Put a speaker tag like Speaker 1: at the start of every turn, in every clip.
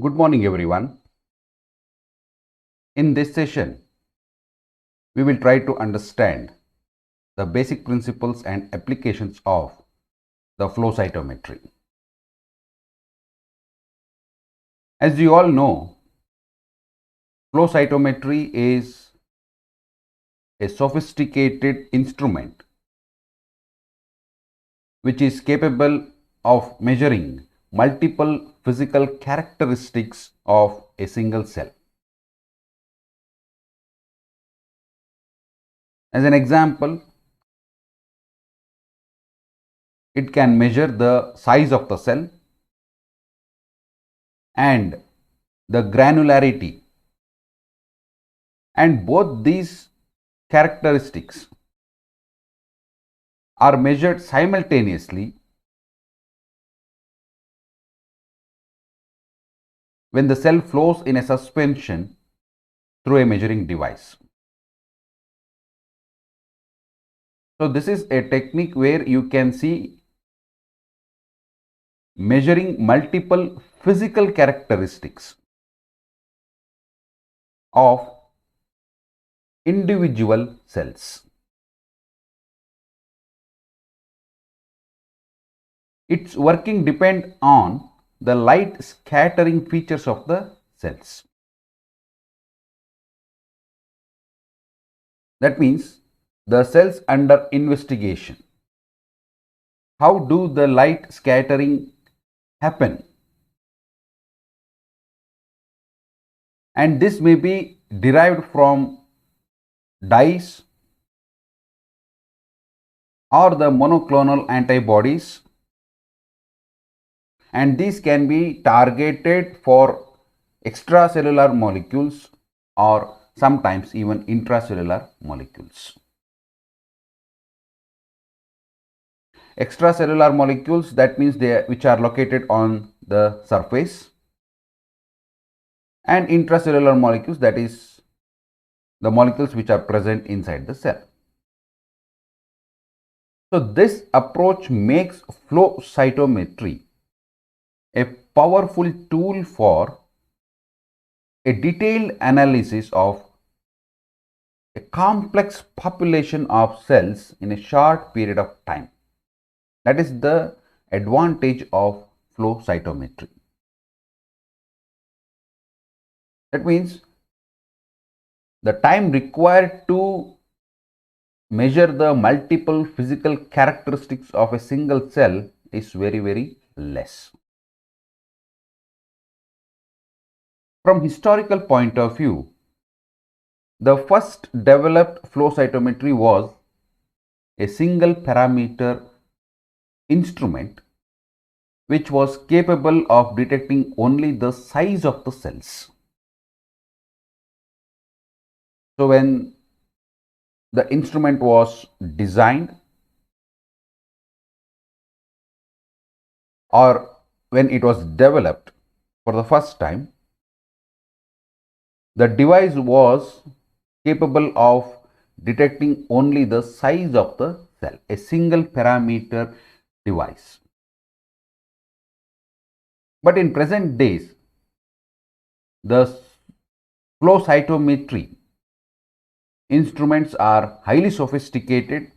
Speaker 1: Good morning, everyone. In this session, we will try to understand the basic principles and applications of the flow cytometry. As you all know, flow cytometry is a sophisticated instrument which is capable of measuring multiple physical characteristics of a single cell. As an example, it can measure the size of the cell and the granularity, and both these characteristics are measured simultaneously when the cell flows in a suspension through a measuring device. So this is a technique where you can see measuring multiple physical characteristics of individual cells. Its working depends on the light scattering features of the cells. That means the cells under investigation. How do the light scattering happen? And this may be derived from dyes or the monoclonal antibodies, and these can be targeted for extracellular molecules or sometimes even intracellular molecules. Extracellular molecules, that means they which are located on the surface, and intracellular molecules, that is the molecules which are present inside the cell. So this approach makes flow cytometry a powerful tool for a detailed analysis of a complex population of cells in a short period of time. That is the advantage of flow cytometry. That means the time required to measure the multiple physical characteristics of a single cell is very less. From historical point of view, the first developed flow cytometry was a single parameter instrument which was capable of detecting only the size of the cells. So when the instrument was designed, or when it was developed for the first time, the device was capable of detecting only the size of the cell, a single parameter device. But in present days, the flow cytometry instruments are highly sophisticated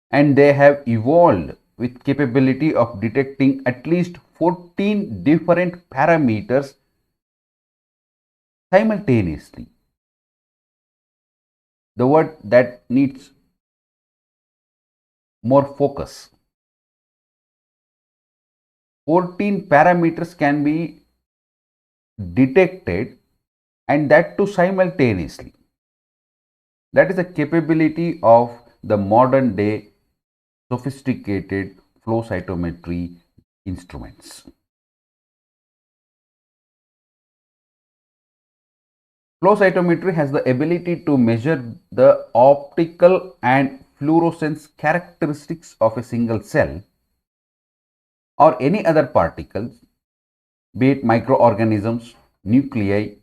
Speaker 1: and they have evolved with capability of detecting at least 14 different parameters simultaneously. The word that needs more focus. 14 parameters can be detected, and that too simultaneously. That is the capability of the modern day sophisticated flow cytometry instruments. Flow cytometry has the ability to measure the optical and fluorescence characteristics of a single cell or any other particles, be it microorganisms, nuclei,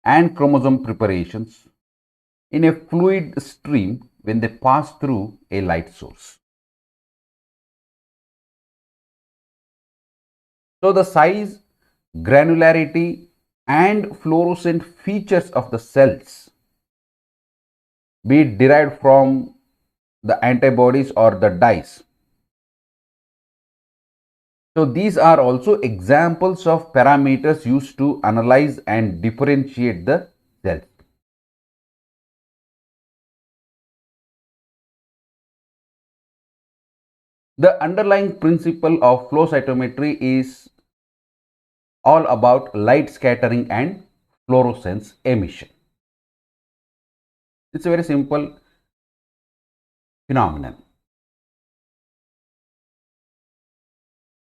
Speaker 1: and chromosome preparations in a fluid stream when they pass through a light source. So the size, granularity, and fluorescent features of the cells, be it derived from the antibodies or the dyes. So these are also examples of parameters used to analyze and differentiate the cells. The underlying principle of flow cytometry is all about light scattering and fluorescence emission. It's a very simple phenomenon.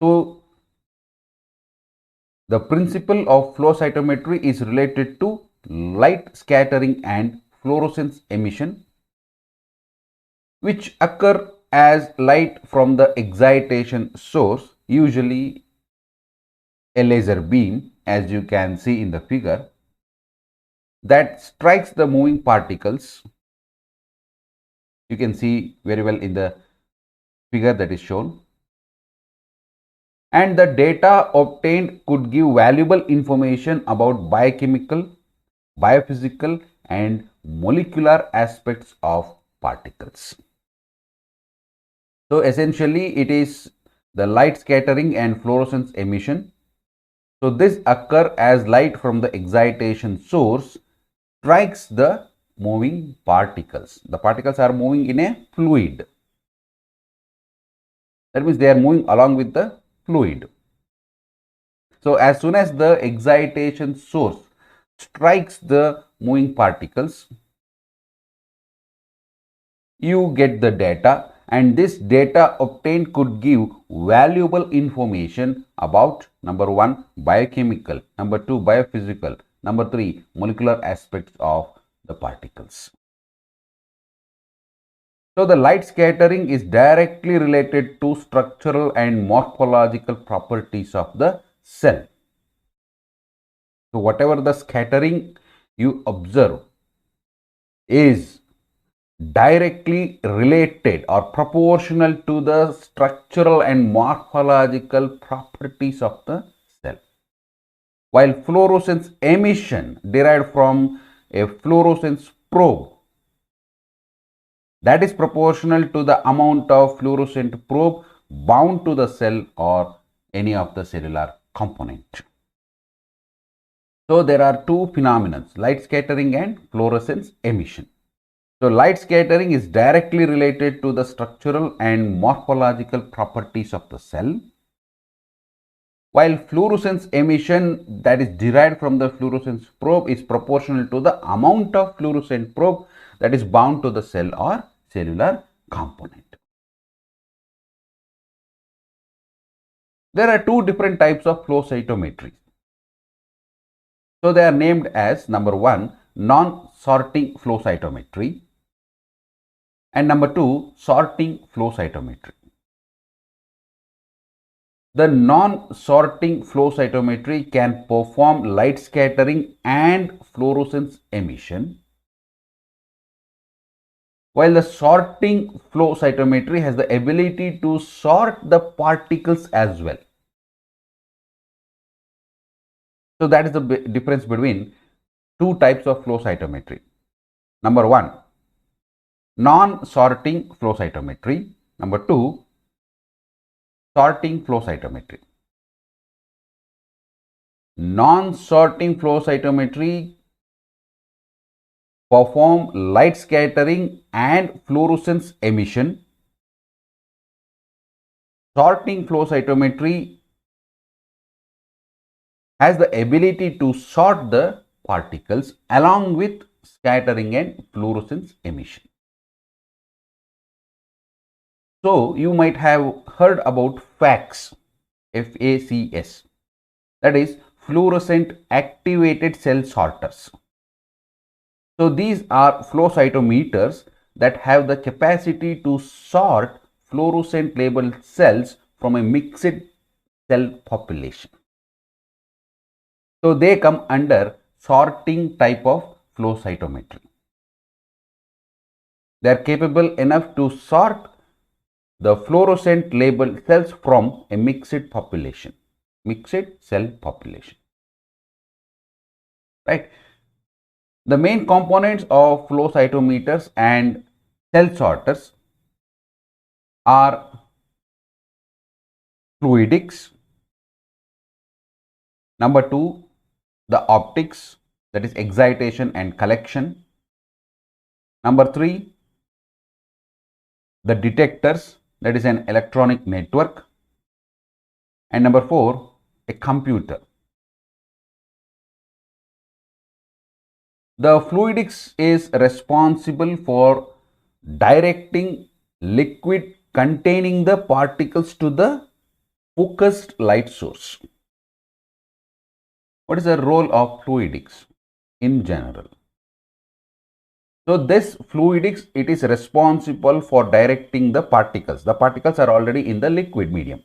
Speaker 1: So the principle of flow cytometry is related to light scattering and fluorescence emission, which occur as light from the excitation source, usually a laser beam, as you can see in the figure, that strikes the moving particles. You can see very well in the figure that is shown. And the data obtained could give valuable information about biochemical, biophysical, and molecular aspects of particles. So essentially it is the light scattering and fluorescence emission. So this occur as light from the excitation source strikes the moving particles. The particles are moving in a fluid. That means they are moving along with the fluid. So as soon as the excitation source strikes the moving particles, you get the data, and this data obtained could give valuable information about number 1 biochemical, number 2 biophysical, number 3 molecular aspects of the particles. So the light scattering is directly related to structural and morphological properties of the cell. So whatever the scattering you observe is directly related or proportional to the structural and morphological properties of the cell, while fluorescence emission derived from a fluorescence probe, that is proportional to the amount of fluorescent probe bound to the cell or any of the cellular component. So there are two phenomena, light scattering and fluorescence emission. So light scattering is directly related to the structural and morphological properties of the cell, while fluorescence emission, that is derived from the fluorescence probe, is proportional to the amount of fluorescent probe that is bound to the cell or cellular component. There are two different types of flow cytometry. So they are named as number 1 non-sorting flow cytometry and number 2 sorting flow cytometry. The non-sorting flow cytometry can perform light scattering and fluorescence emission, while the sorting flow cytometry has the ability to sort the particles as well. So that is the difference between two types of flow cytometry. Number 1, non-sorting flow cytometry. Number 2, sorting flow cytometry. Non-sorting flow cytometry perform light scattering and fluorescence emission. Sorting flow cytometry has the ability to sort the particles along with scattering and fluorescence emission. So you might have heard about FACS, FACS, that is fluorescent activated cell sorters. So these are flow cytometers that have the capacity to sort fluorescent labeled cells from a mixed cell population. So they come under sorting type of flow cytometry. They are capable enough to sort the fluorescent labeled cells from a mixed population. mixed cell population. Right. The main components of flow cytometers and cell sorters are fluidics. Number 2, the optics, that is excitation and collection. Number 3, the detectors, that is an electronic network. And number 4, a computer. The fluidics is responsible for directing liquid containing the particles to the focused light source. What is the role of fluidics in general? So this fluidics, it is responsible for directing the particles. The particles are already in the liquid medium.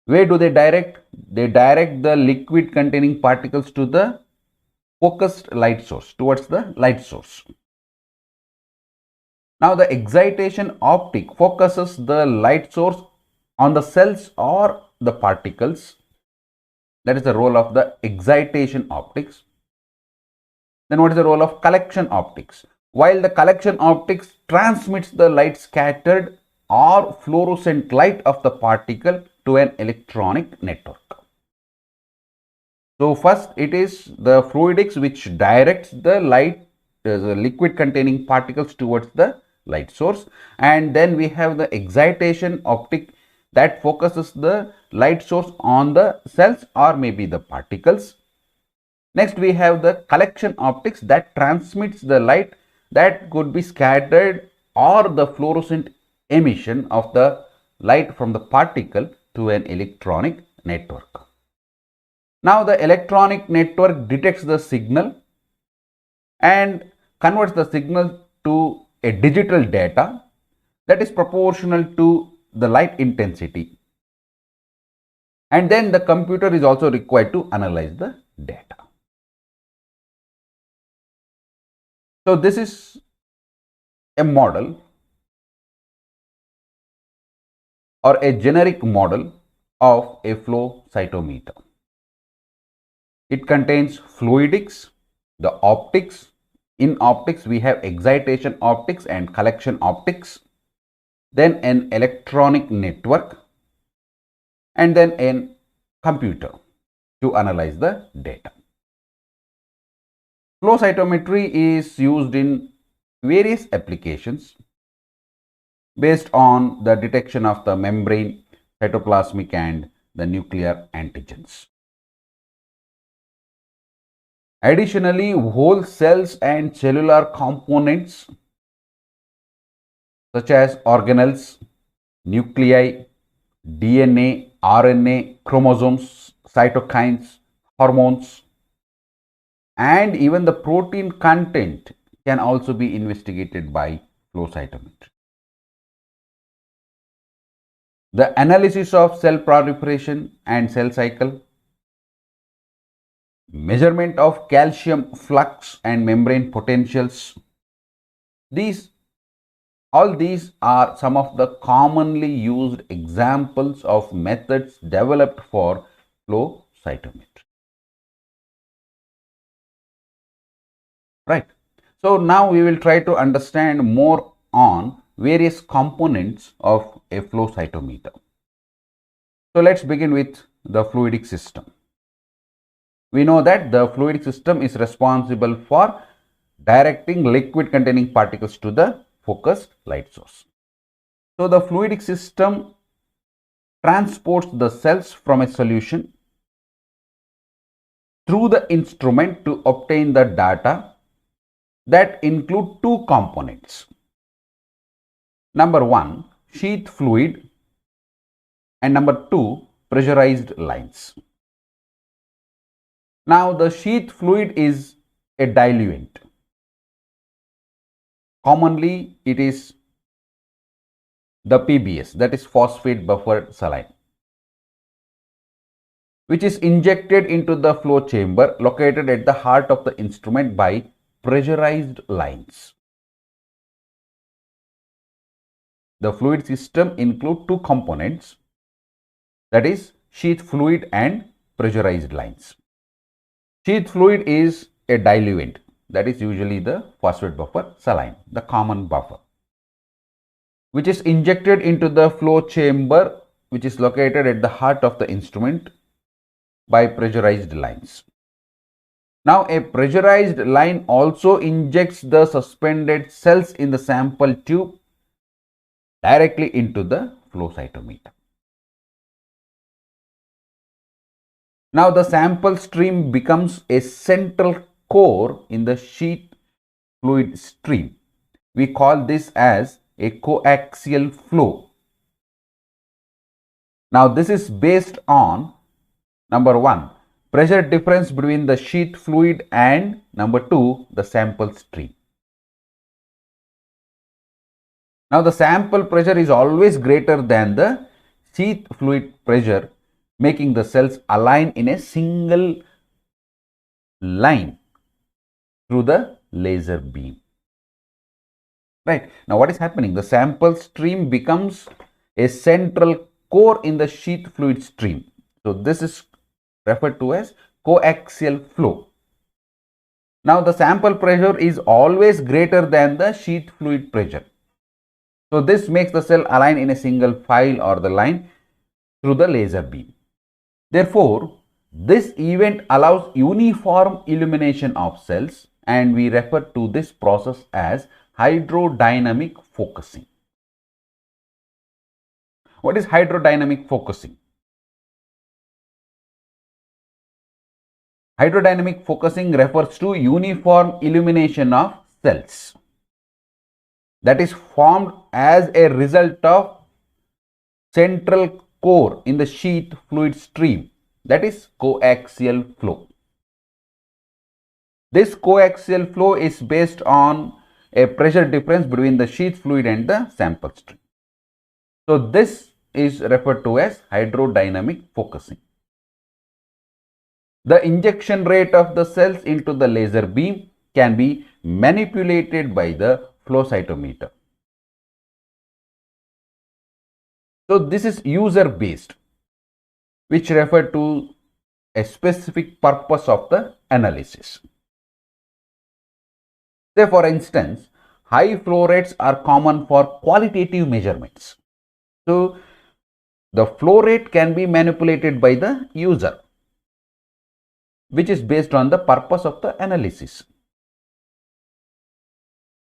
Speaker 1: Where do they direct? They direct the liquid containing particles to the focused light source, towards the light source. Now the excitation optic focuses the light source on the cells or the particles. That is the role of the excitation optics. Then what is the role of collection optics? While the collection optics transmits the light scattered or fluorescent light of the particle to an electronic network. So first it is the fluidics which directs the light, the liquid containing particles towards the light source, and then we have the excitation optic that focuses the light source on the cells or maybe the particles. Next we have the collection optics that transmits the light that could be scattered or the fluorescent emission of the light from the particle to an electronic network. Now the electronic network detects the signal and converts the signal to a digital data that is proportional to the light intensity, and then the computer is also required to analyze the data. So this is a model or a generic model of a flow cytometer. It contains fluidics, the optics. In optics we have excitation optics and collection optics, then an electronic network, and then a computer to analyze the data. Flow cytometry is used in various applications based on the detection of the membrane, cytoplasmic and the nuclear antigens. Additionally, whole cells and cellular components such as organelles, nuclei, DNA, RNA, chromosomes, cytokines, hormones, and even the protein content can also be investigated by flow cytometry. The analysis of cell proliferation and cell cycle, measurement of calcium flux and membrane potentials, all these are some of the commonly used examples of methods developed for flow cytometry. Right. So now we will try to understand more on various components of a flow cytometer. So let's begin with the fluidic system. We know that the fluidic system is responsible for directing liquid containing particles to the focused light source. So the fluidic system transports the cells from a solution through the instrument to obtain the data that include two components. Number 1, sheath fluid, and number 2, pressurized lines. Now the sheath fluid is a diluent. Commonly it is the PBS, that is phosphate buffered saline, which is injected into the flow chamber located at the heart of the instrument by pressurized lines. The fluid system includes two components, that is sheath fluid and pressurized lines. Sheath fluid is a diluent, that is usually the phosphate buffer, saline, the common buffer, which is injected into the flow chamber, which is located at the heart of the instrument by pressurized lines. Now, a pressurized line also injects the suspended cells in the sample tube directly into the flow cytometer. Now, the sample stream becomes a central core in the sheath fluid stream. We call this as a coaxial flow. Now, this is based on number 1, pressure difference between the sheath fluid, and number 2, the sample stream. Now, the sample pressure is always greater than the sheath fluid pressure, making the cells align in a single line through the laser beam. Right. Now, what is happening? The sample stream becomes a central core in the sheath fluid stream. So, this is referred to as coaxial flow. Now, the sample pressure is always greater than the sheath fluid pressure. So, this makes the cell align in a single file or the line through the laser beam. Therefore, this event allows uniform illumination of cells, and we refer to this process as hydrodynamic focusing. What is hydrodynamic focusing? Hydrodynamic focusing refers to uniform illumination of cells that is formed as a result of central core in the sheath fluid stream, that is coaxial flow. This coaxial flow is based on a pressure difference between the sheath fluid and the sample stream. So, this is referred to as hydrodynamic focusing. The injection rate of the cells into the laser beam can be manipulated by the flow cytometer. So, this is user based, which refer to a specific purpose of the analysis. Say for instance, high flow rates are common for qualitative measurements. So, the flow rate can be manipulated by the user, which is based on the purpose of the analysis.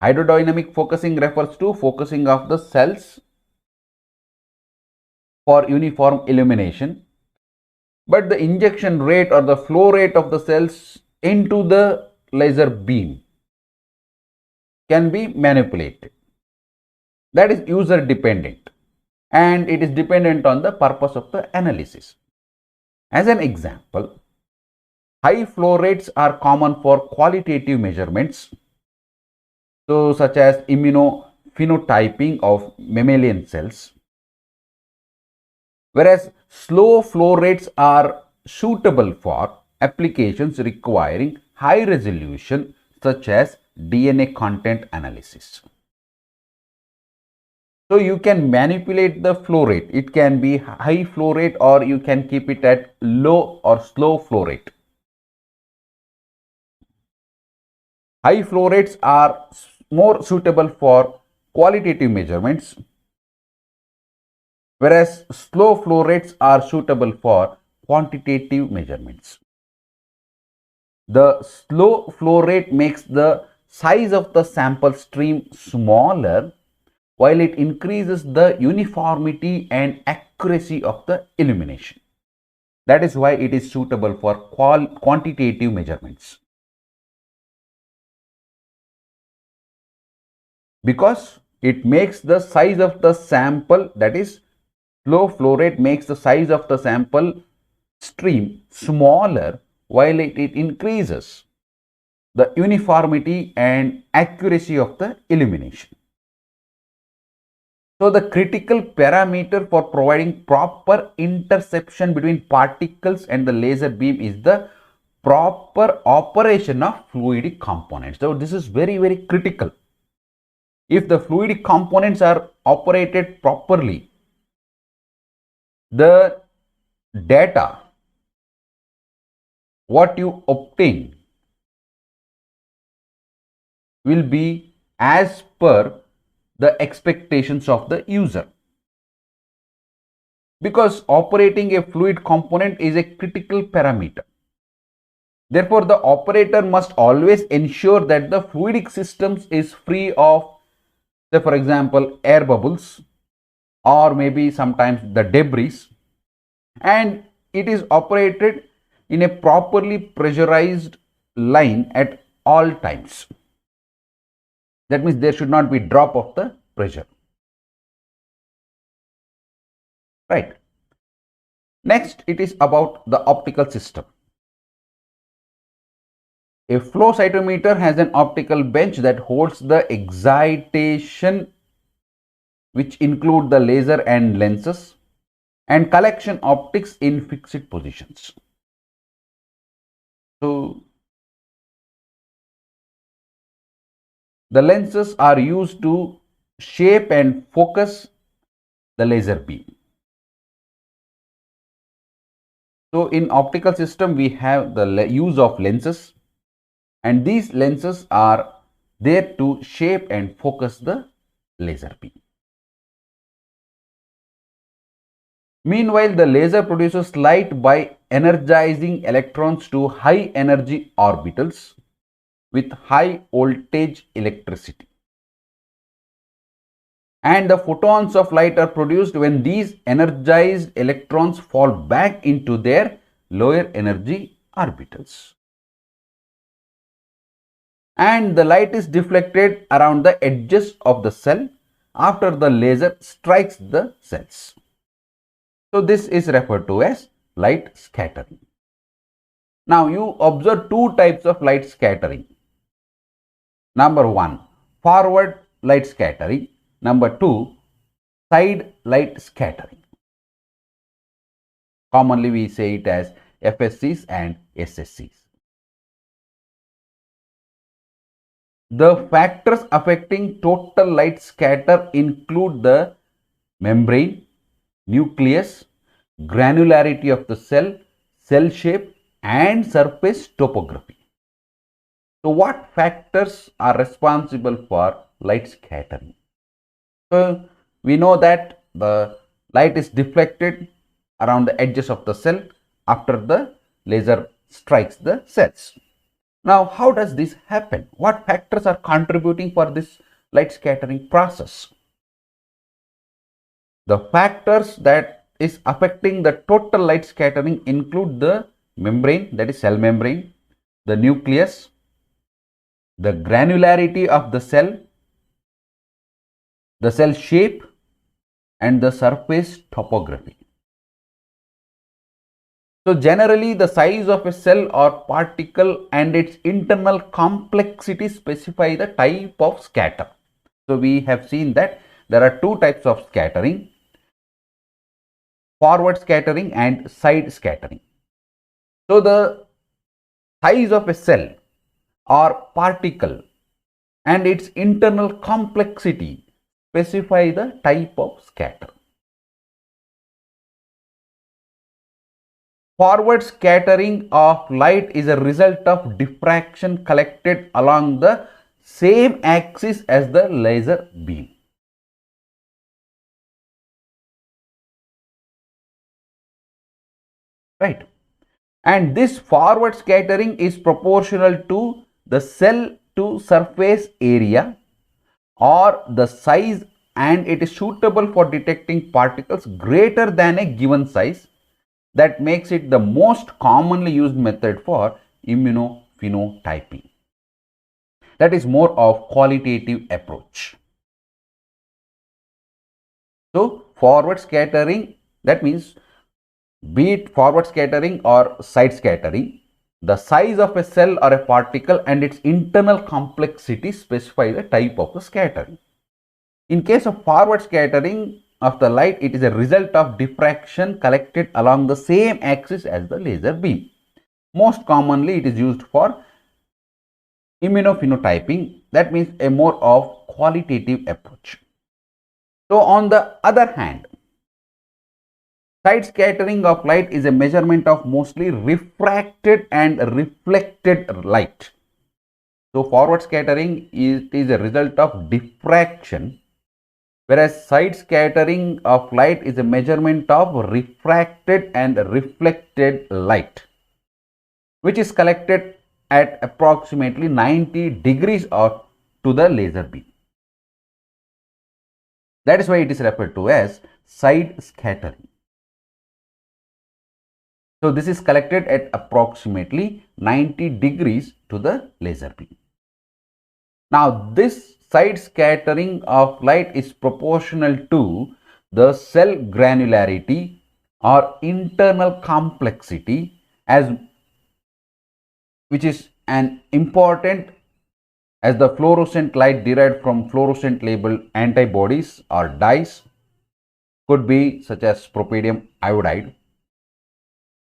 Speaker 1: Hydrodynamic focusing refers to focusing of the cells for uniform illumination, but the injection rate or the flow rate of the cells into the laser beam can be manipulated. That is user dependent, and it is dependent on the purpose of the analysis. As an example, high flow rates are common for qualitative measurements, so such as immunophenotyping of mammalian cells, whereas slow flow rates are suitable for applications requiring high resolution such as DNA content analysis. So, you can manipulate the flow rate. It can be high flow rate or you can keep it at low or slow flow rate. High flow rates are more suitable for qualitative measurements, whereas slow flow rates are suitable for quantitative measurements. The slow flow rate makes the size of the sample stream smaller, while it increases the uniformity and accuracy of the illumination. That is why it is suitable for quantitative measurements. Because it makes the size of the sample, that is slow flow rate makes the size of the sample stream smaller, while it increases the uniformity and accuracy of the illumination. So, the critical parameter for providing proper interception between particles and the laser beam is the proper operation of fluidic components. So, this is very, very critical. If the fluidic components are operated properly, the data, what you obtain will be as per the expectations of the user. Because operating a fluid component is a critical parameter. Therefore, the operator must always ensure that the fluidic system is free of, say for example, air bubbles or maybe sometimes the debris, and it is operated in a properly pressurized line at all times. That means there should not be drop of the pressure. Right. Next, it is about the optical system. A flow cytometer has an optical bench that holds the excitation, which include the laser and lenses, and collection optics in fixed positions. So, the lenses are used to shape and focus the laser beam. So, in optical system, we have the use of lenses, and these lenses are there to shape and focus the laser beam. Meanwhile, the laser produces light by energizing electrons to high energy orbitals with high voltage electricity. And the photons of light are produced when these energized electrons fall back into their lower energy orbitals. And the light is deflected around the edges of the cell after the laser strikes the cells. So, this is referred to as light scattering. Now, you observe two types of light scattering. Number 1, forward light scattering. Number 2, side light scattering. Commonly, we say it as FSCs and SSCs. The factors affecting total light scatter include the membrane, nucleus, granularity of the cell, cell shape, and surface topography. So, what factors are responsible for light scattering? So, we know that the light is deflected around the edges of the cell after the laser strikes the cells. Now, how does this happen? What factors are contributing for this light scattering process? The factors that is affecting the total light scattering include the membrane, that is cell membrane, the nucleus, the granularity of the cell shape, and the surface topography. So, generally the size of a cell or particle and its internal complexity specify the type of scatter. So, we have seen that there are two types of scattering: forward scattering and side scattering. So, the size of a cell or particle and its internal complexity specify the type of scatter. Forward scattering of light is a result of diffraction collected along the same axis as the laser beam. Right. And this forward scattering is proportional to the cell to surface area or the size, and it is suitable for detecting particles greater than a given size. That makes it the most commonly used method for immunophenotyping. That is more of qualitative approach. So, forward scattering, that means be it forward scattering or side scattering, the size of a cell or a particle and its internal complexity specify the type of the scattering. In case of forward scattering of the light, it is a result of diffraction collected along the same axis as the laser beam. Most commonly, it is used for immunophenotyping, that means a more of qualitative approach. So, on the other hand, Side scattering of light is a measurement of mostly refracted and reflected light. So forward scattering is a result of diffraction, whereas side scattering of light is a measurement of refracted and reflected light, which is collected at approximately 90 degrees or to the laser beam. That is why it is referred to as side scattering. So this is collected at approximately 90 degrees to the laser beam. Now this side scattering of light is proportional to the cell granularity or internal complexity, as which is an important as the fluorescent light derived from fluorescent labeled antibodies or dyes could be such as propadium iodide.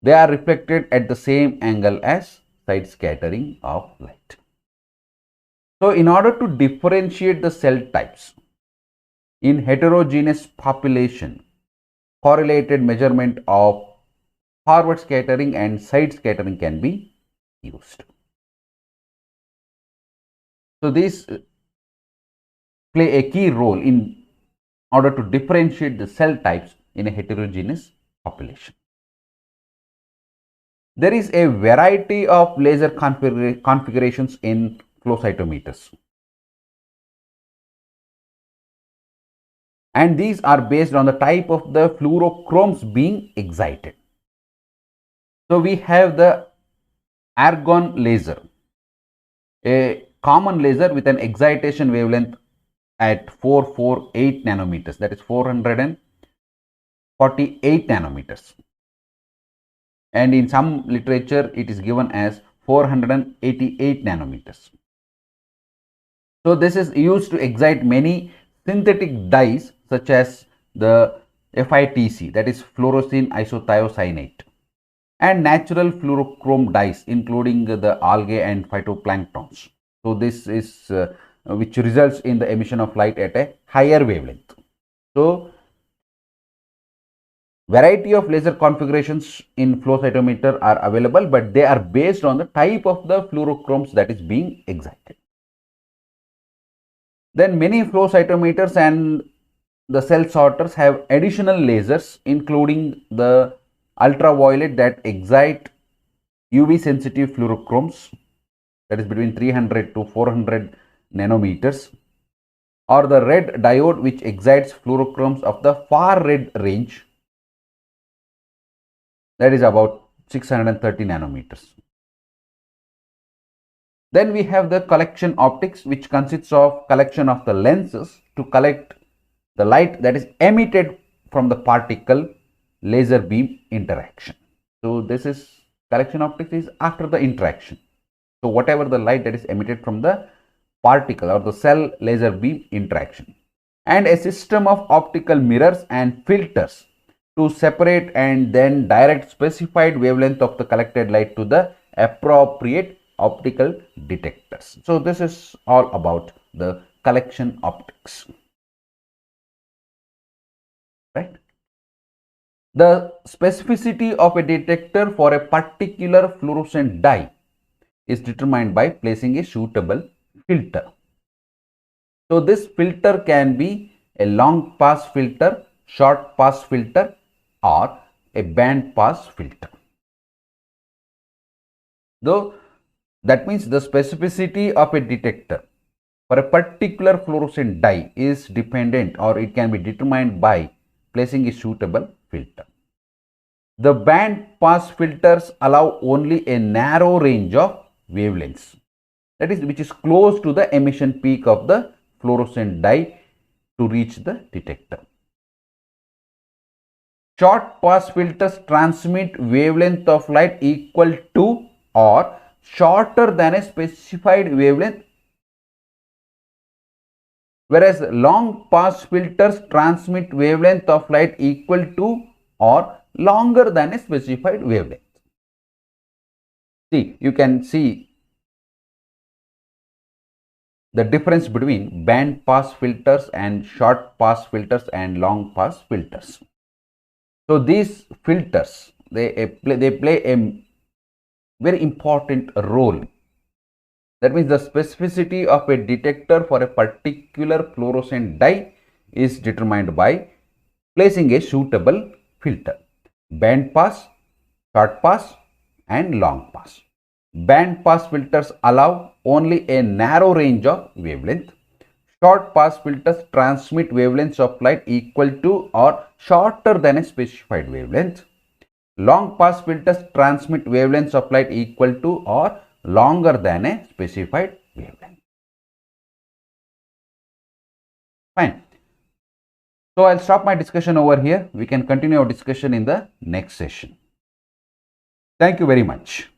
Speaker 1: They are reflected at the same angle as side scattering of light. So in order to differentiate the cell types in heterogeneous population, correlated measurement of forward scattering and side scattering can be used. So these play a key role in order to differentiate the cell types in a heterogeneous population. There is a variety of laser configurations in flow cytometers, and these are based on the type of the fluorochromes being excited. So we have the argon laser, a common laser with an excitation wavelength at 448 nanometers, that is 448 nanometers, and in some literature it is given as 488 nanometers. So this is used to excite many synthetic dyes such as the FITC, that is fluorescein isothiocyanate, and natural fluorochrome dyes including the algae and phytoplanktons. So this is which results in the emission of light at a higher wavelength. So variety of laser configurations in flow cytometer are available, but they are based on the type of the fluorochromes that is being excited. Then many flow cytometers and the cell sorters have additional lasers including the ultraviolet that excite UV sensitive fluorochromes, that is between 300 to 400 nanometers, or the red diode which excites fluorochromes of the far red range, that is about 630 nanometers. Then we have the collection optics, which consists of collection of the lenses to collect the light that is emitted from the particle laser beam interaction. So this is collection optics is after the interaction. So whatever the light that is emitted from the particle or the cell laser beam interaction, and a system of optical mirrors and filters to separate and then direct specified wavelength of the collected light to the appropriate optical detectors. So this is all about the collection optics, right? The specificity of a detector for a particular fluorescent dye is determined by placing a suitable filter. So this filter can be a long pass filter, short pass filter, or a band pass filter. Though that means the specificity of a detector for a particular fluorescent dye is dependent, or it can be determined by placing a suitable filter. The band pass filters allow only a narrow range of wavelengths, that is which is close to the emission peak of the fluorescent dye to reach the detector. Short pass filters transmit wavelength of light equal to or shorter than a specified wavelength, whereas long pass filters transmit wavelength of light equal to or longer than a specified wavelength. See, you can see the difference between band pass filters and short pass filters and long pass filters. So these filters, they play a very important role. That means the specificity of a detector for a particular fluorescent dye is determined by placing a suitable filter. Band pass, short pass and long pass. Band pass filters allow only a narrow range of wavelength. Short pass filters transmit wavelengths of light equal to or shorter than a specified wavelength. Long pass filters transmit wavelengths of light equal to or longer than a specified wavelength. Fine. So I'll stop my discussion over here. We can continue our discussion in the next session. Thank you very much.